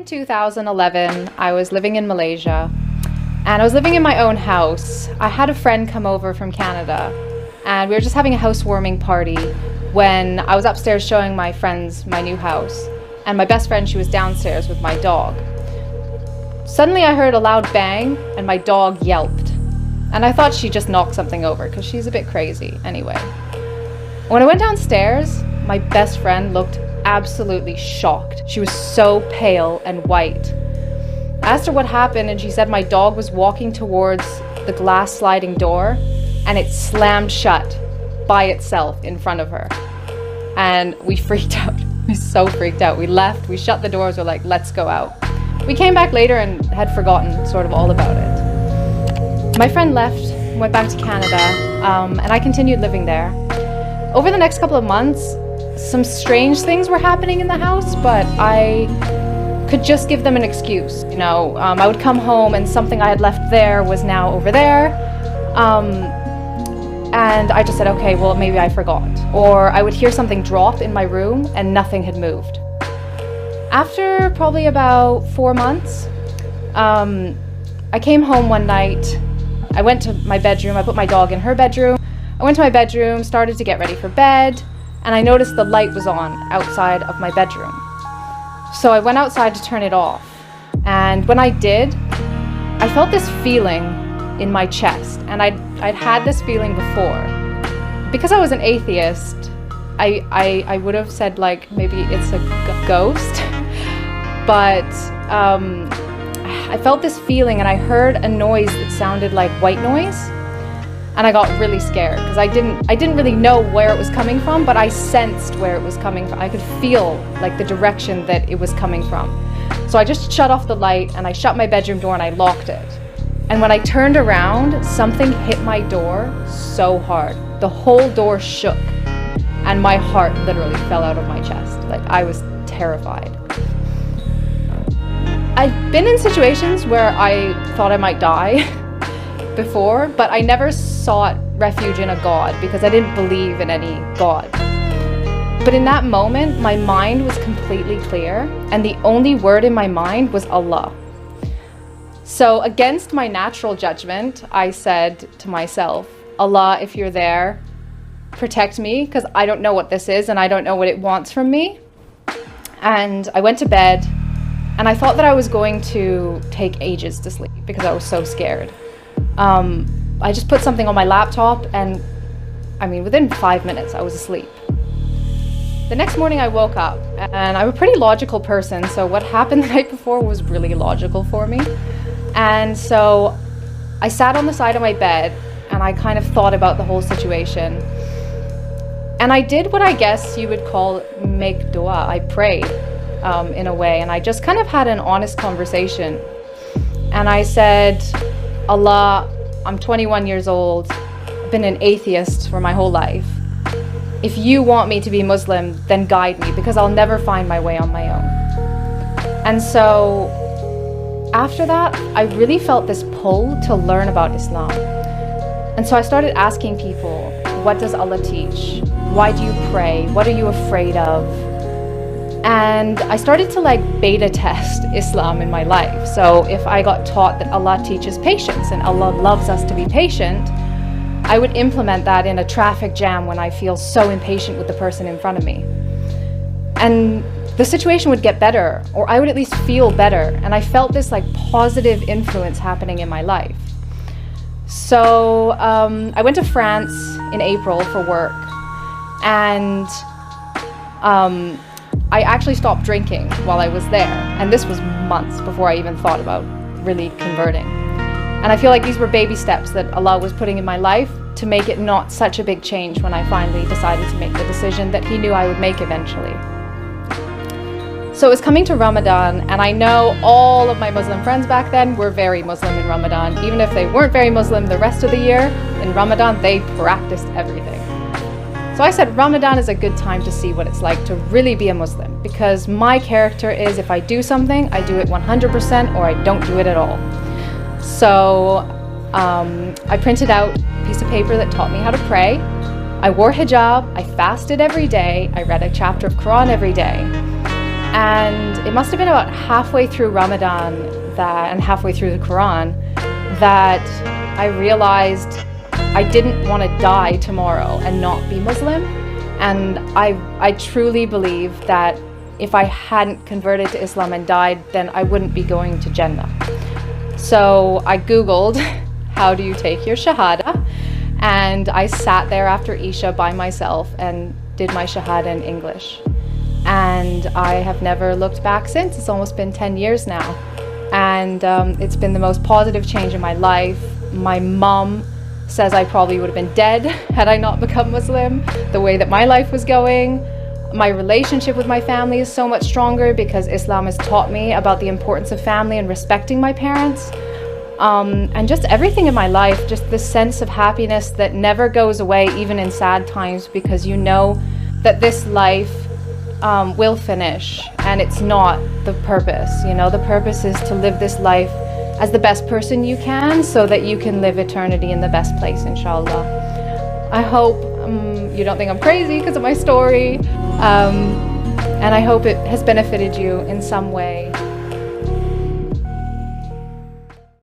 2011, I was living in Malaysia, and I was living in my own house. I had a friend come over from Canada, and we were just having a housewarming party when I was upstairs showing my friends my new house, and my best friend, she was downstairs with my dog. Suddenly I heard a loud bang, and my dog yelped, and I thought she just knocked something over, because she's a bit crazy anyway. When I went downstairs, my best friend looked absolutely shocked. She was so pale and white. I asked her what happened, and she said my dog was walking towards the glass sliding door, and it slammed shut by itself in front of her. And we freaked out. We so freaked out. We left, we shut the doors, we're like, let's go out. We came back later and had forgotten sort of all about it. My friend left, went back to Canada, and I continued living there. Over the next couple of months, some strange things were happening in the house, but I could just give them an excuse. You know, I would come home and something I had left there was now over there. And I just said, okay, well, maybe I forgot. Or I would hear something drop in my room and nothing had moved. After probably about 4 months, I came home one night. I went to my bedroom, I put my dog in her bedroom. I went to my bedroom, started to get ready for bed, and I noticed the light was on outside of my bedroom. So I went outside to turn it off. And when I did, I felt this feeling in my chest. And I'd had this feeling before. Because I was an atheist, I would have said like, maybe it's a ghost. But I felt this feeling and I heard a noise that sounded like white noise. And I got really scared because I didn't really know where it was coming from, but I sensed where it was coming from. I could feel like the direction that it was coming from. So I just shut off the light and I shut my bedroom door and I locked it. And when I turned around, something hit my door so hard. The whole door shook and my heart literally fell out of my chest. Like, I was terrified. I've been in situations where I thought I might die before, but I never sought refuge in a God because I didn't believe in any God. But in that moment, my mind was completely clear, and the only word in my mind was Allah. So against my natural judgment, I said to myself, Allah, if you're there, protect me, because I don't know what this is and I don't know what it wants from me. And I went to bed, and I thought that I was going to take ages to sleep because I was so scared. I just put something on my laptop and, I mean, within 5 minutes I was asleep. The next morning I woke up, and I'm a pretty logical person, so what happened the night before was really logical for me. And so I sat on the side of my bed and I kind of thought about the whole situation. And I did what I guess you would call make dua. I prayed in a way, and I just kind of had an honest conversation. And I said, Allah, I'm 21 years old, I've been an atheist for my whole life. If you want me to be Muslim, then guide me, because I'll never find my way on my own. And so after that, I really felt this pull to learn about Islam. And so I started asking people, what does Allah teach? Why do you pray? What are you afraid of? And I started to like beta test Islam in my life. So if I got taught that Allah teaches patience and Allah loves us to be patient, I would implement that in a traffic jam when I feel so impatient with the person in front of me. And the situation would get better, or I would at least feel better. And I felt this like positive influence happening in my life. So I went to France in April for work, and I actually stopped drinking while I was there, and this was months before I even thought about really converting. And I feel like these were baby steps that Allah was putting in my life to make it not such a big change when I finally decided to make the decision that He knew I would make eventually. So it was coming to Ramadan, and I know all of my Muslim friends back then were very Muslim in Ramadan. Even if they weren't very Muslim the rest of the year, in Ramadan they practiced everything. So I said Ramadan is a good time to see what it's like to really be a Muslim, because my character is if I do something, I do it 100% or I don't do it at all. So I printed out a piece of paper that taught me how to pray. I wore hijab, I fasted every day, I read a chapter of Quran every day. And it must have been about halfway through Ramadan and halfway through the Quran that I realized I didn't want to die tomorrow and not be Muslim. And I truly believe that if I hadn't converted to Islam and died, then I wouldn't be going to Jannah. So I Googled, how do you take your Shahada? And I sat there after Isha by myself and did my Shahada in English. And I have never looked back since. It's almost been 10 years now. And it's been the most positive change in my life. My mom says I probably would have been dead had I not become Muslim, the way that my life was going. My relationship with my family is so much stronger because Islam has taught me about the importance of family and respecting my parents. And just everything in my life, just this sense of happiness that never goes away even in sad times, because you know that this life will finish and it's not the purpose. You know, the purpose is to live this life as the best person you can so that you can live eternity in the best place, inshallah. I hope you don't think I'm crazy because of my story, and I hope it has benefited you in some way.